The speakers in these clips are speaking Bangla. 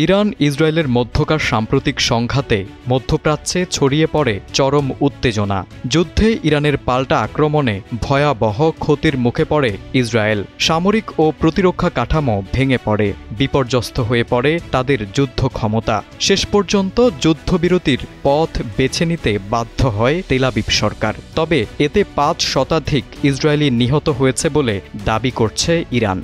ইরান ইসরায়েলের মধ্যকার সাম্প্রতিক সংঘাতে মধ্যপ্রাচ্যে ছড়িয়ে পড়ে চরম উত্তেজনা। যুদ্ধে ইরানের পাল্টা আক্রমণে ভয়াবহ ক্ষতির মুখে পড়ে ইসরায়েল। সামরিক ও প্রতিরক্ষা কাঠামো ভেঙে পড়ে, বিপর্যস্ত হয়ে পড়ে তাদের যুদ্ধ ক্ষমতা। শেষ পর্যন্ত যুদ্ধবিরতির পথ বেছে নিতে বাধ্য হয় তেল আবিব সরকার। তবে এতে ৫ শতাধিক ইসরায়েলি নিহত হয়েছে বলে দাবি করছে ইরান।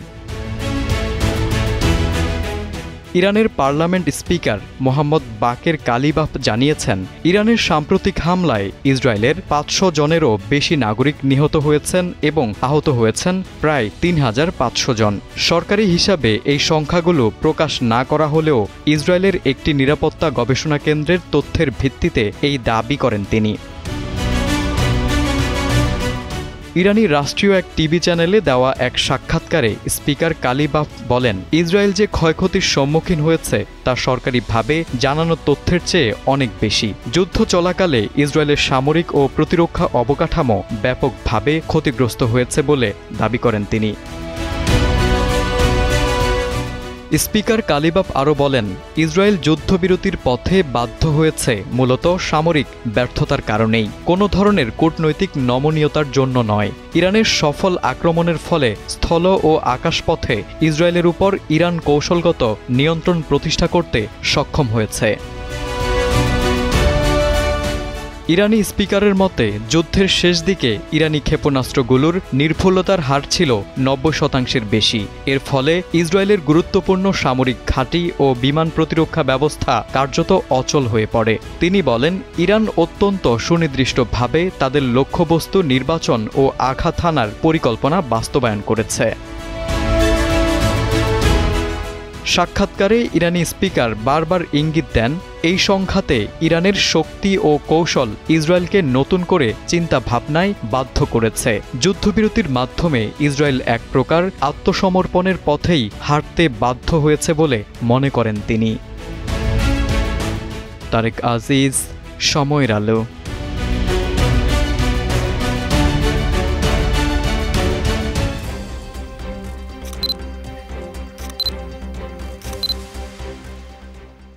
ইরানের পার্লামেন্ট স্পিকার মোহাম্মদ বাকের কালিবাফ জানিয়েছেন, ইরানের সাম্প্রতিক হামলায় ইসরায়েলের ৫০০ জনেরও বেশি নাগরিক নিহত হয়েছেন এবং আহত হয়েছেন প্রায় ৩৫০০ জন। সরকারি হিসাবে এই সংখ্যাগুলো প্রকাশ না করা হলেও ইসরায়েলের একটি নিরাপত্তা গবেষণা কেন্দ্রের তথ্যের ভিত্তিতে এই দাবি করেন তিনি। ইরানি রাষ্ট্রীয় এক টিভি চ্যানেলে দেওয়া এক সাক্ষাৎকারে স্পিকার কালিবাফ বলেন, ইসরায়েল যে ক্ষয়ক্ষতির সম্মুখীন হয়েছে তা সরকারিভাবে জানানো তথ্যের চেয়ে অনেক বেশি। যুদ্ধ চলাকালে ইসরায়েলের সামরিক ও প্রতিরক্ষা অবকাঠামো ব্যাপকভাবে ক্ষতিগ্রস্ত হয়েছে বলে দাবি করেন তিনি। স্পিকার কালিবাফ আরও বলেন, ইসরায়েল যুদ্ধবিরতির পথে বাধ্য হয়েছে মূলত সামরিক ব্যর্থতার কারণেই, কোনো ধরনের কূটনৈতিক নমনীয়তার জন্য নয়। ইরানের সফল আক্রমণের ফলে স্থল ও আকাশপথে ইসরায়েলের উপর ইরান কৌশলগত নিয়ন্ত্রণ প্রতিষ্ঠা করতে সক্ষম হয়েছে। ইরানি স্পিকারের মতে, যুদ্ধের শেষ দিকে ইরানি ক্ষেপণাস্ত্রগুলোর নির্ভুলতার হার ছিল ৯০% বেশি। এর ফলে ইসরায়েলের গুরুত্বপূর্ণ সামরিক ঘাঁটি ও বিমান প্রতিরক্ষা ব্যবস্থা কার্যত অচল হয়ে পড়ে। তিনি বলেন, ইরান অত্যন্ত সুনির্দিষ্টভাবে তাদের লক্ষ্যবস্তু নির্বাচন ও আঘাত হানার পরিকল্পনা বাস্তবায়ন করেছে। সাক্ষাৎকারে ইরানি স্পিকার বারবার ইঙ্গিত দেন, এই সংঘাতে ইরানের শক্তি ও কৌশল ইসরায়েলকে নতুন করে চিন্তা ভাবনায় বাধ্য করেছে। যুদ্ধবিরতির মাধ্যমে ইসরায়েল এক প্রকার আত্মসমর্পণের পথেই হাঁটতে বাধ্য হয়েছে বলে মনে করেন তিনি। তারেক আজিজ, সময়ের আলো।